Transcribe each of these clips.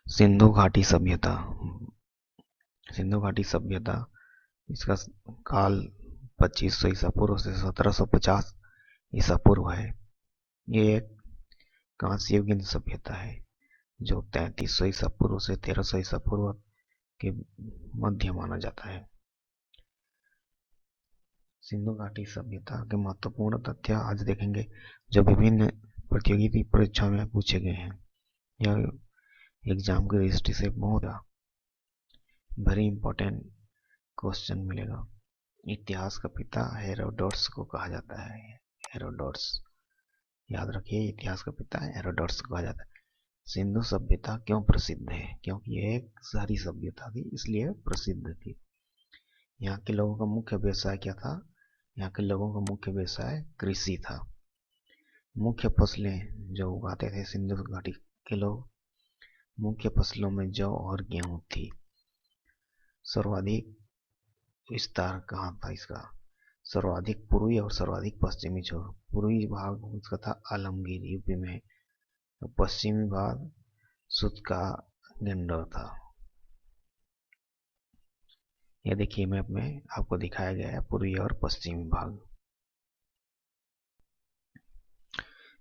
सिंधु घाटी सभ्यता। सिंधु घाटी सभ्यता इसका काल 2500 ईसा पूर्व से 1750 ईसा पूर्व है। ये एक कांस्य युगीन सभ्यता है जो 3300 ईसा पूर्व से 1300 ईसा पूर्व के मध्य माना जाता है। सिंधु घाटी सभ्यता के महत्वपूर्ण तथ्य आज देखेंगे जो विभिन्न प्रतियोगिता परीक्षा में पूछे गए हैं। यह एग्जाम की दृष्टि से बहुत वेरी इंपॉर्टेंट क्वेश्चन मिलेगा। इतिहास का पिता हेरोडोटस को कहा जाता है। हेरोडोटस, याद रखिए, इतिहास का पिता हेरोडोटस को कहा जाता है। सिंधु सभ्यता क्यों प्रसिद्ध है? क्योंकि यह एक शहरी सभ्यता थी, इसलिए प्रसिद्ध थी। यहाँ के लोगों का मुख्य व्यवसाय क्या था? यहाँ के लोगों का मुख्य व्यवसाय कृषि था। मुख्य फसलें जो उगाते थे सिंधु घाटी के लोग, मुख्य फसलों में जौ और गेहूं थी। सर्वाधिक विस्तार कहाँ था इसका? सर्वाधिक पूर्वी और सर्वाधिक पश्चिमी छोर। पूर्वी भाग उसका था आलमगीर यूपी में, तो पश्चिमी भाग सुत का गंडौर था। यह देखिए मैप में आपको दिखाया गया है पूर्वी और पश्चिमी भाग।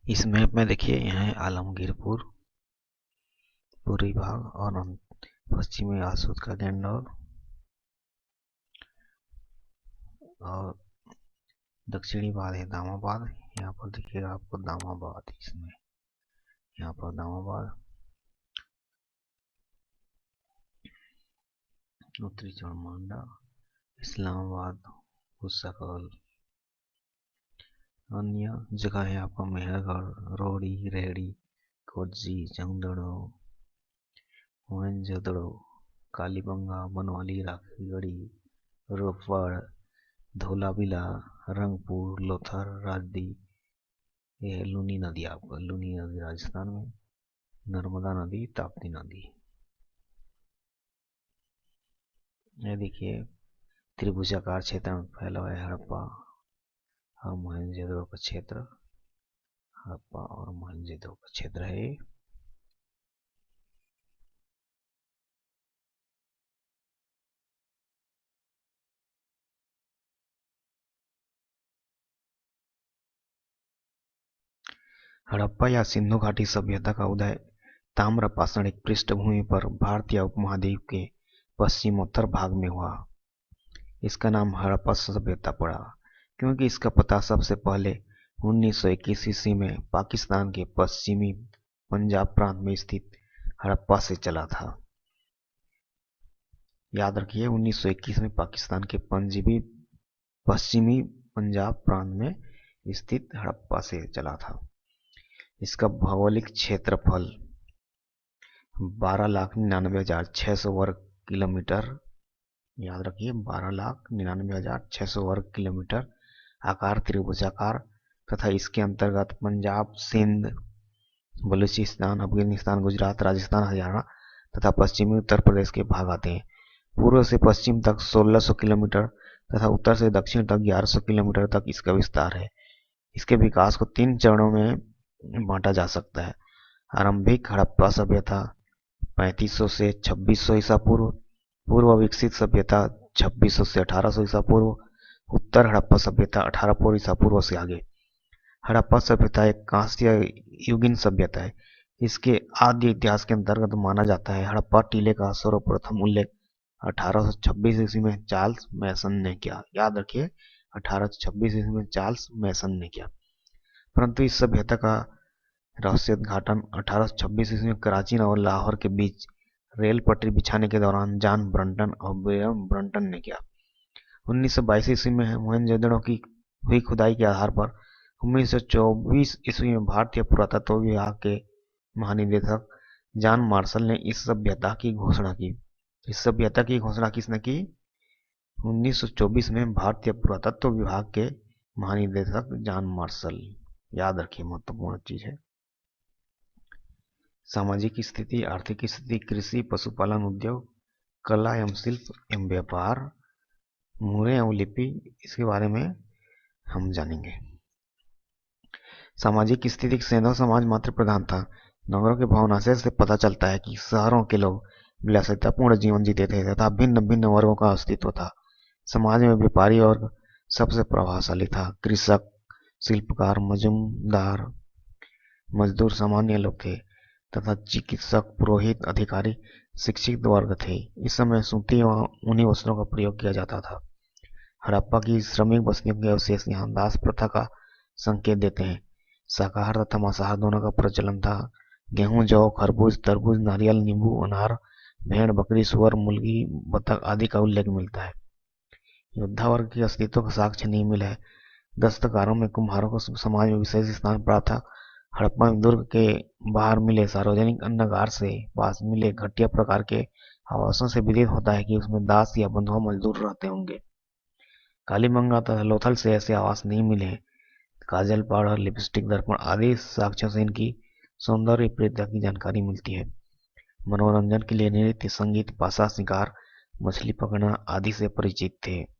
इस मैप में देखिए यहाँ है आलमगीरपुर पूर्वी भाग और पश्चिमी आसूद का गंडौर और दक्षिणी भाग है दामाबाद। यहाँ पर दिखेगा आपको दामाबाद, इसमें यहाँ पर दामाबाद। उत्तरी चौमांडा, इस्लामाबाद, भूसाकल। अन्य जगह है आपका मेहरगढ़, रोड़ी, रेहड़ी, कोज्जी, जंगदड़ो, मोहनजोदड़ो, कालीबंगा, बनवाली, राखीगढ़ी, रोपड़, धोलाविला, रंगपुर, लोथर, राजदी। ये है लूनी नदी, आपका लूनी नदी राजस्थान में, नर्मदा नदी, ताप्ती नदी। ये देखिए त्रिभुजाकार क्षेत्र में फैला हुआ है हड़प्पा और मोहनजोदड़ो का क्षेत्र। हड़प्पा और मोहनजोदड़ो का क्षेत्र है। हड़प्पा या सिंधु घाटी सभ्यता का उदय ताम्रपाषाणिक पृष्ठभूमि पर भारतीय उपमहाद्वीप के पश्चिमोत्तर भाग में हुआ। इसका नाम हड़प्पा सभ्यता पड़ा क्योंकि इसका पता सबसे पहले 1921 ईस्वी में पाकिस्तान के पश्चिमी पंजाब प्रांत में स्थित हड़प्पा से चला था। याद रखिए 1921 में पाकिस्तान के पश्चिमी पंजाब प्रांत में स्थित हड़प्पा से चला था। इसका भौगोलिक क्षेत्रफल 12,99,600 वर्ग किलोमीटर। याद रखिए 12,99,600 वर्ग किलोमीटर। आकार त्रिभुजाकार तथा इसके अंतर्गत पंजाब, सिंध, बलूचिस्तान, अफगानिस्तान, गुजरात, राजस्थान, हरियाणा तथा पश्चिमी उत्तर प्रदेश के भाग आते हैं। पूर्व से पश्चिम तक 1600 किलोमीटर तथा उत्तर से दक्षिण तक 1100 किलोमीटर तक इसका विस्तार है। इसके विकास को 3 चरणों में बांटा जा सकता है। आरंभिक हड़प्पा सभ्यता 3500 से 2600 ईसा पूर्व, पूर्व विकसित सभ्यता 2600 से 1800 ईसा पूर्व, उत्तर हड़प्पा सभ्यता 1800 ईसा पूर्व से आगे। हड़प्पा सभ्यता एक कांस्य युगीन सभ्यता है। इसके आद्य इतिहास के अंतर्गत माना जाता है हड़प्पा टीले का सर्वप्रथम उल्लेख 1826 ईस्वी में चार्ल्स मैसन ने किया। याद रखिए 1826 ईस्वी में चार्ल्स मैसन ने किया। परंतु इस सभ्यता का रहस्योद्घाटन 1826 ईस्वी में कराची और लाहौर के बीच रेल पटरी बिछाने के दौरान जॉन ब्रंटन और विलियम ब्रंटन ने किया। 1922 ईस्वी में मोहनजोदड़ो की हुई खुदाई के आधार पर 1924 ईस्वी में भारतीय पुरातत्व विभाग के महानिदेशक जॉन मार्शल ने इस सभ्यता की घोषणा की। इस सभ्यता की घोषणा किसने की? 1924 में भारतीय पुरातत्व विभाग के महानिदेशक जॉन मार्शल। याद रखिए, महत्वपूर्ण चीज है। सामाजिक स्थिति, आर्थिक स्थिति, कृषि, पशुपालन, उद्योग, कला एवं शिल्प एवं व्यापार, मुहरें एवं लिपि, इसके बारे में हम जानेंगे। सामाजिक स्थिति, सेंधव समाज मातृ प्रधान था। नगरों के भवनाशय से पता चलता है कि शहरों के लोग विलासितापूर्ण जीवन जीते थे तथा भिन्न भिन्न वर्गों का अस्तित्व था। समाज में व्यापारी वर्ग सबसे प्रभावशाली था। कृषक, शिल्पकार, मजूमदार, मजदूर सामान्य लोग थे तथा चिकित्सक, पुरोहित, अधिकारी शिक्षित वर्ग थे। इस समय सूती एवं ऊनी वस्त्रों का प्रयोग किया जाता था। हड़प्पा की श्रमिक बस्तियों के अवशेष यहाँ दास प्रथा का संकेत देते हैं। शाकाहार तथा मांसाहार दोनों का प्रचलन था। गेहूं, जौ, खरबूज, तरबूज, नारियल, नींबू, अनार, भेड़, बकरी, सुअर, मुर्गी, बतख आदि का उल्लेख मिलता है। योद्धा वर्ग के अस्तित्व का साक्ष्य नहीं मिला है। दस्तकारों में कुम्हारों को समाज में विशेष स्थान प्राप्त था। हड़प्पा में दुर्ग के बाहर मिले सार्वजनिक अन्नागार से पास मिले घटिया प्रकार के आवासों से विदित होता है कि उसमें दास या बंधुआ मजदूर रहते होंगे। कालीबंगा तथा लोथल से ऐसे आवास नहीं मिले हैं। काजल, पाउडर, लिपस्टिक, दर्पण आदि साक्ष्यों से इनकी सौंदर्य प्रियता की जानकारी मिलती है। मनोरंजन के लिए नृत्य, संगीत, पासा, शिकार, मछली पकड़ना आदि से परिचित थे।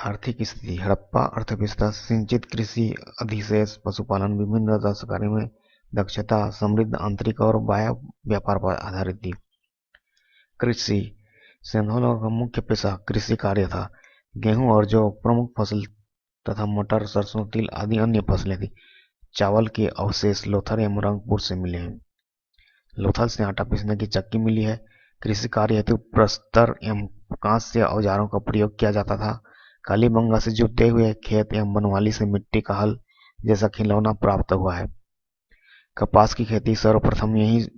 आर्थिक स्थिति। हड़प्पा अर्थव्यवस्था सिंचित कृषि, अधिशेष पशुपालन, विभिन्न दस्तकारी में दक्षता, समृद्ध आंतरिक और बाह्य व्यापार पर आधारित थी। कृषि। सिंधोलों का मुख्य पेशा कृषि कार्य था। गेहूं और जौ प्रमुख फसल तथा मटर, सरसों, तिल आदि अन्य फसलें थी। चावल के अवशेष लोथल एवं रंगपुर से मिले हैं। लोथल से आटा पीसने की चक्की मिली है। कृषि कार्य हेतु प्रस्तर एवं कांस्य औजारों का प्रयोग किया जाता था। कालीबंगा से जुते हुए खेत एवं बनवाली से मिट्टी का हल जैसा खिलौना प्राप्त हुआ है। कपास की खेती सर्वप्रथम यही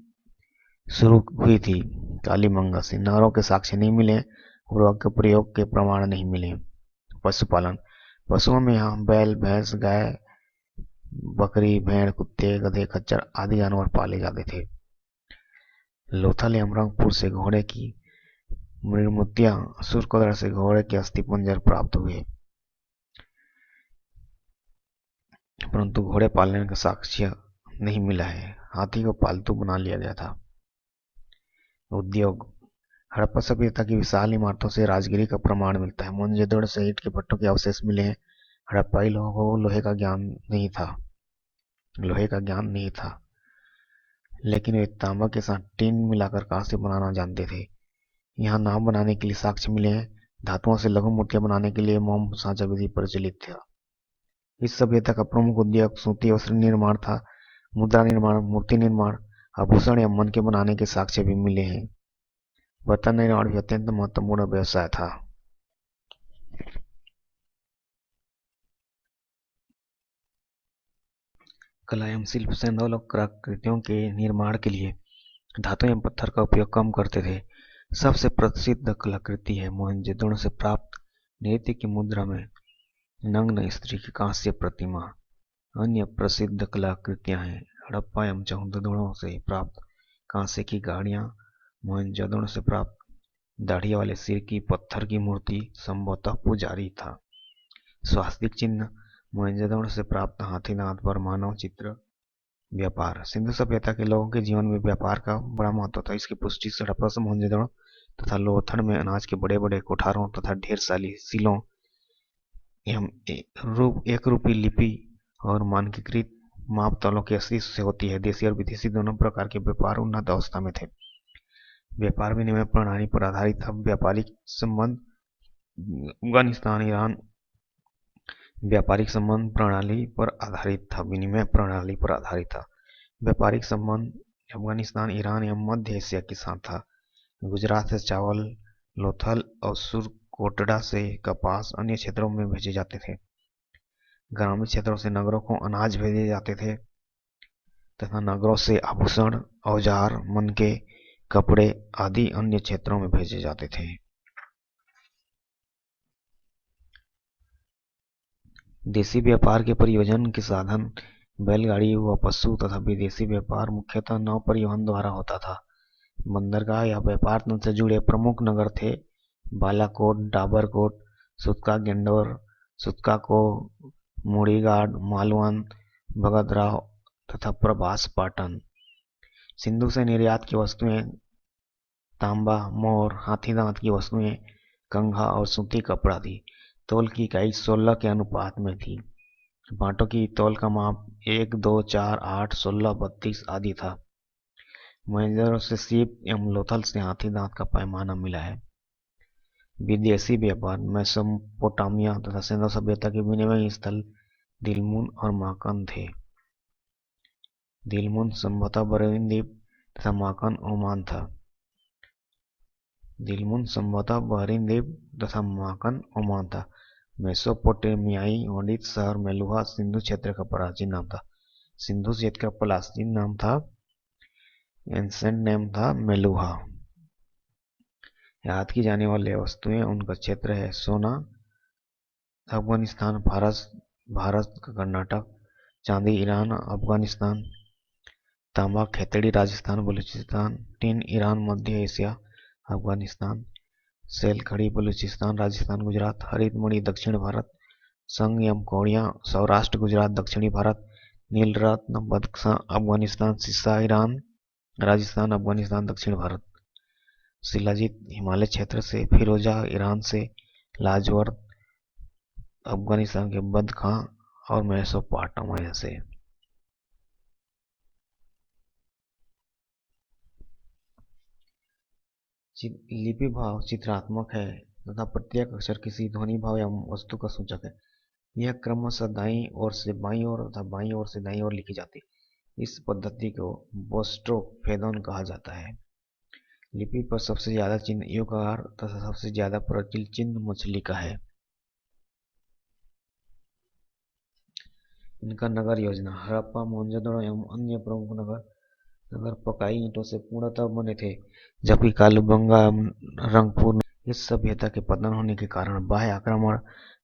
शुरू हुई थी। कालीबंगा से नहरों के साक्ष्य नहीं मिले। उर्वरक के प्रयोग के प्रमाण नहीं मिले। पशुपालन। पशुओं में यहाँ बैल, भैंस, गाय, बकरी, भेड़, कुत्ते, गधे, खच्चर आदि जानवर पाले जाते थे। लोथल एवं रंगपुर से घोड़े की मूर्तियां, सूर्यकोदर से घोड़े के अस्थिपंजर प्राप्त हुए, परंतु घोड़े पालने का साक्ष्य नहीं मिला है। हाथी को पालतू बना लिया गया था। उद्योग। हड़प्पा सभ्यता की विशाल इमारतों से राजगिरी का प्रमाण मिलता है। मोहनजोदड़ो से ईंट के भट्टों के अवशेष मिले हैं। हड़प्पाई लोगों को लोहे का ज्ञान नहीं था, लेकिन वे तांबा के साथ टीन मिलाकर कांस्य बनाना जानते थे। यहाँ नाव बनाने के लिए साक्ष्य मिले हैं। धातुओं से लघु मूर्तियां बनाने के लिए मोम सांचा विधि प्रचलित था। इस सभ्यता का प्रमुख उद्योग सूती वस्त्र निर्माण था। मुद्रा निर्माण, मूर्ति निर्माण, आभूषण या मन के बनाने के साक्ष्य भी मिले हैं। बर्तन निर्माण भी अत्यंत महत्वपूर्ण व्यवसाय था। कला एवं शिल्प। सिंधु लोग कलाकृतियों के निर्माण के लिए धातु एवं पत्थर का उपयोग कम करते थे। सबसे प्रसिद्ध कलाकृति है मोहनजोदड़ो से प्राप्त नृत्य की मुद्रा में नग्न स्त्री की कांस्य प्रतिमा। अन्य प्रसिद्ध कलाकृतियां हैं हड़प्पा एवं चौदड़ों से प्राप्त कांस्य की गाड़ियां, मोहनजोदड़ो से प्राप्त दाढ़ी वाले सिर की पत्थर की मूर्ति संभवतः पुजारी था। स्वास्तिक चिन्ह। मोहनजोदड़ो से प्राप्त हाथी दांत पर मानव चित्र। व्यापार। सिंधु सभ्यता के लोगों के जीवन में व्यापार का बड़ा महत्व था। इसकी पुष्टि हड़प्पा से मोहनजोदड़ो तथा लोथल में अनाज के बड़े बड़े कोठारों तथा ढेर सारी सीलों एवं एक रूपी लिपि और मानकीकृत मापतलों के अस्तित्व से होती है। देशी और विदेशी दोनों प्रकार के व्यापार उन्नत अवस्था में थे। व्यापार विनिमय प्रणाली पर आधारित था। व्यापारिक संबंध अफगानिस्तान ईरान व्यापारिक संबंध प्रणाली पर आधारित था। विनिमय प्रणाली पर आधारित था। व्यापारिक संबंध अफगानिस्तान, ईरान एवं मध्य एशिया के साथ था। गुजरात से चावल, लोथल और सुरकोटड़ा से कपास अन्य क्षेत्रों में भेजे जाते थे। ग्रामीण क्षेत्रों से नगरों को अनाज भेजे जाते थे तथा नगरों से आभूषण, औजार, मनके, कपड़े आदि अन्य क्षेत्रों में भेजे जाते थे। देशी व्यापार के परिवहन के साधन बैलगाड़ी व पशु तथा विदेशी व्यापार मुख्यतः नौ परिवहन द्वारा होता था। बंदरगाह या व्यापार तंत्र से जुड़े प्रमुख नगर थे बालाकोट, डाबरकोट, सुतका गेंडोर, सुतका को, मुड़ीगाड, मालवन, भगतराव तथा प्रभास पाटन। सिंधु से निर्यात की वस्तुएं तांबा, मोर, हाथी दांत की वस्तुएं, कंघा और सूती कपड़ा थी। तौल की इकाई 16 के अनुपात में थी। बांटों की तौल का माप 1, 2, 4, 8, 16, 32 आदि था। मोहनजोदड़ो से सीप एवं लोथल से हाथी दांत का पैमाना मिला है। विदेशी व्यापार मेसोपोटामिया तथा सिंधु सभ्यता के विनिमय स्थल दिलमुन और माकन थे। दिलमुन संभवतः बहरीन द्वीप तथा माकन ओमान था। दिलमुन संभवतः बहरीन द्वीप तथा माकन ओमान था। मेसोपोटामियाई वर्णित शहर मेलुहा सिंधु क्षेत्र का प्राचीन नाम था। सिंधु क्षेत्र का प्राचीन नाम था, एंसेंट नेम था मेलुहा। याद की जाने वाली वस्तुएं, उनका क्षेत्र है सोना अफगानिस्तान, भारत कर्नाटक, चांदी ईरान अफगानिस्तान, तांबा खेतड़ी राजस्थान बलूचिस्तान, टिन ईरान मध्य एशिया अफगानिस्तान, सेल खड़ी बलूचिस्तान राजस्थान गुजरात, हरित मणि दक्षिण भारत, संगम कौड़ियाँ सौराष्ट्र गुजरात दक्षिणी भारत, नील रत्न बदख्शां अफगानिस्तान, सीसा ईरान राजस्थान अफगानिस्तान दक्षिण भारत, शिलाजीत हिमालय क्षेत्र से, फिरोजा ईरान से, लाजवर्द अफगानिस्तान के बदखां और मेसोपोटामिया से। लिपि भाव चित्रात्मक है तथा प्रत्येक अक्षर किसी ध्वनि भाव या वस्तु का सूचक है। यह क्रमशः दाईं ओर से बाईं ओर तथा बाईं ओर से दाईं ओर लिखी जाती है। इस पद्धति को बोस्ट्रोफेदोन कहा जाता है। लिपि पर सबसे ज्यादा चिन्ह युगाकार तथा सबसे ज्यादा प्रचलित चिन्ह मछली का है। इनका नगर योजना हड़प्पा मोहनजोदड़ो एवं अन्य प्रमुख नगर पकाई ईंटों से पूर्णतः बने थे, जबकि कालूबंगा रंगपुर इस सभ्यता के पतन होने के कारण बाह्य आक्रमण,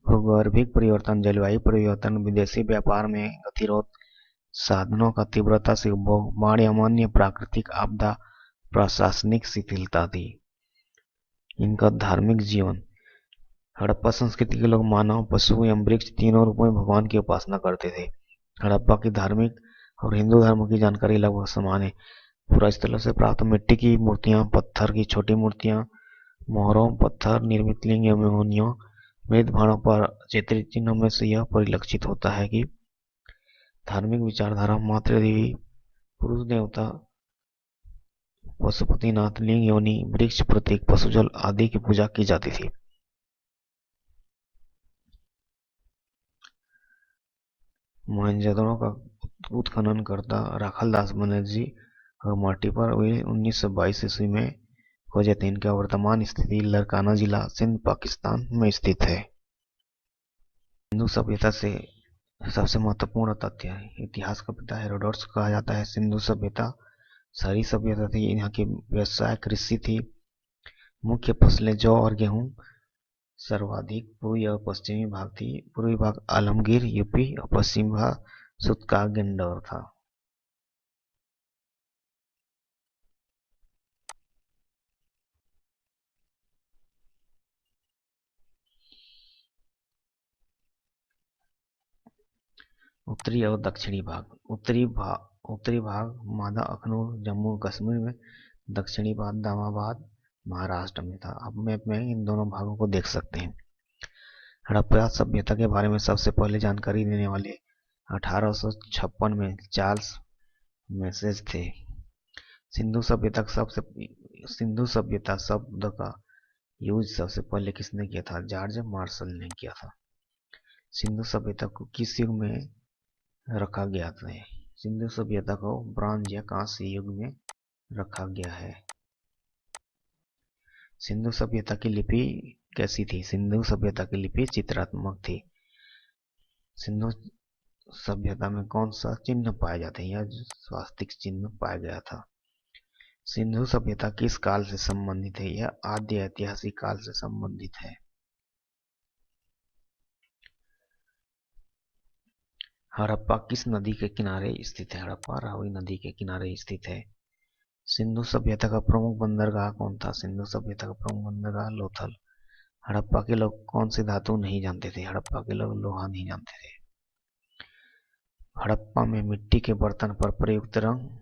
भूगर्भिक परिवर्तन, जलवायु परिवर्तन, विदेशी व्यापार में गतिरोध, साधनों का तीव्रता से उपभोग, बाढ़ या अन्य प्राकृतिक आपदा, प्रशासनिक शिथिलता थी। इनका धार्मिक जीवन हड़प्पा संस्कृति के लोग मानव, पशु एवं वृक्ष तीनों रूपों में भगवान की उपासना करते थे। हड़प्पा की धार्मिक और हिंदू धर्म की जानकारी लगभग समान है। पुरास्थलों से प्राप्त मिट्टी की मूर्तियां, पत्थर की छोटी मूर्तियां, मोहरों, पत्थर निर्मित लिंग एवं योनियों, मृत भाणों पर चित्रित चिन्हों में से यह परिलक्षित होता है कि धार्मिक विचारधारा मातृ देवी, पुरुष देवता, पशुपतिनाथ, लिंग, योनि, वृक्ष प्रतीक, पशुजल आदि की पूजा की जाती थी। मोहनजोदड़ो का उत्खनन करता राखालदास बनर्जी और माटी पर हुए 1922 ईस्वी में खोजे थे। इनका वर्तमान स्थिति लरकाना जिला सिंध पाकिस्तान में स्थित है। सिंधु सभ्यता से सबसे महत्वपूर्ण तथ्य है, इतिहास का पिता हेरोडोटस कहा जाता है। सिंधु सभ्यता सारी सभ्यता थी। यहाँ की व्यवसाय कृषि थी। मुख्य फसलें जौ और गेहूं सर्वाधिक पूर्वी और पश्चिमी भाग थी। पूर्वी भाग आलमगीर यूपी और पश्चिमी भाग सुतकागेंडौर था। उत्तरी और दक्षिणी भाग उत्तरी भाग मादा अखनूर जम्मू कश्मीर में, दक्षिणी भाग दामाबाद महाराष्ट्र में था। अब मैप में इन दोनों भागों को देख सकते हैं। हड़प्पा सभ्यता के बारे में सबसे पहले जानकारी देने वाले 1856 में चार्ल्स मैसेज थे। सिंधु सभ्यता शब्द का यूज सबसे पहले किसने किया था? जॉर्ज मार्शल ने किया था। सिंधु सभ्यता को किस युग में रखा गया था? सिंधु सभ्यता को ब्रॉन्ज या कांस्य युग में रखा गया है। सिंधु सभ्यता की लिपि कैसी थी? सिंधु सभ्यता की लिपि चित्रात्मक थी। सिंधु सभ्यता में कौन सा चिन्ह पाए जाते हैं? यह स्वास्तिक चिन्ह पाया गया था। सिंधु सभ्यता किस काल से संबंधित है? यह आद्य ऐतिहासिक काल से संबंधित है। हड़प्पा किस नदी के किनारे स्थित है? हड़प्पा रावी नदी के किनारे स्थित है। सिंधु सभ्यता का प्रमुख बंदरगाह कौन था? सिंधु सभ्यता का प्रमुख बंदरगाह लोथल। हड़प्पा के लोग कौन सी धातु नहीं जानते थे? हड़प्पा के लोग लोहा नहीं जानते थे। हड़प्पा में मिट्टी के बर्तन पर प्रयुक्त रंग,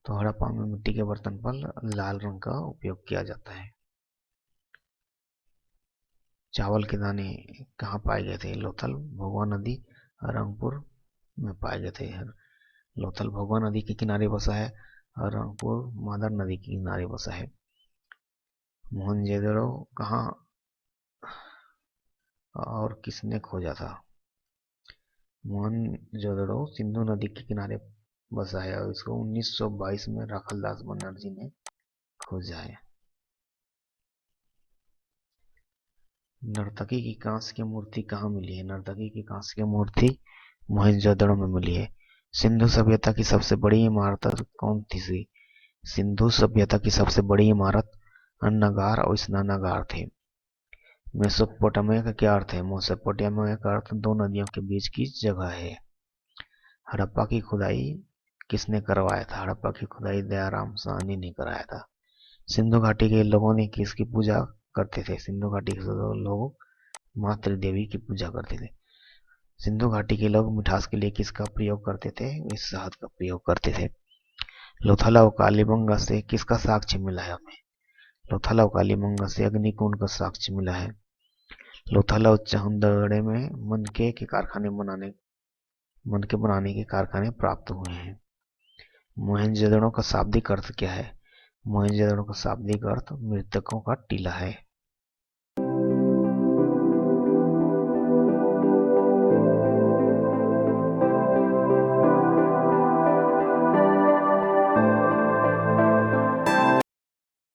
तो हड़प्पा में मिट्टी के बर्तन पर लाल रंग का उपयोग किया जाता है। चावल के दाने कहाँ पाए गए थे? लोथल, भगवा नदी रंगपुर में पाए गए थे। लोथल भगवा नदी के किनारे बसा है और रंगपुर मादर नदी के किनारे बसा है। मोहनजोदड़ो कहाँ और किसने खोजा था? मोहनजोदड़ो सिंधु नदी के किनारे बसा है और इसको 1922 में राखलदास बनर्जी ने खोजा है। नर्तकी की कांस्य की मूर्ति कहाँ मिली है? नर्तकी की कांस्य की मूर्ति मोहनजोदड़ो में मिली है। सिंधु सभ्यता की सबसे बड़ी इमारत कौन थी? सिंधु सभ्यता की सबसे बड़ी इमारत अन्नगार और स्नानागार थे। मेसोपोटामिया का क्या अर्थ है? मेसोपोटामिया का अर्थ दो नदियों के बीच की जगह है। हड़प्पा की खुदाई किसने करवाया था? हड़प्पा की खुदाई दयाराम साहनी ने कराया था। सिंधु घाटी के लोगों ने किसकी पूजा करते थे? सिंधु घाटी के लोग माँ त्रिदेवी की पूजा करते थे। सिंधु घाटी के लोग मिठास के लिए किसका प्रयोग करते थे? वे शहद का प्रयोग करते थे। लोथल और कालीबंगा से किसका साक्ष्य मिला है हमें? लोथल और कालीबंगा से अग्निकुंड का साक्ष्य मिला है। लोथल और चंदगड़े में मनके बनाने के कारखाने प्राप्त हुए हैं। मोहनजोदड़ो का शाब्दिक अर्थ क्या है? मोहनजोदड़ो का शाब्दिक अर्थ मृतकों का टीला है।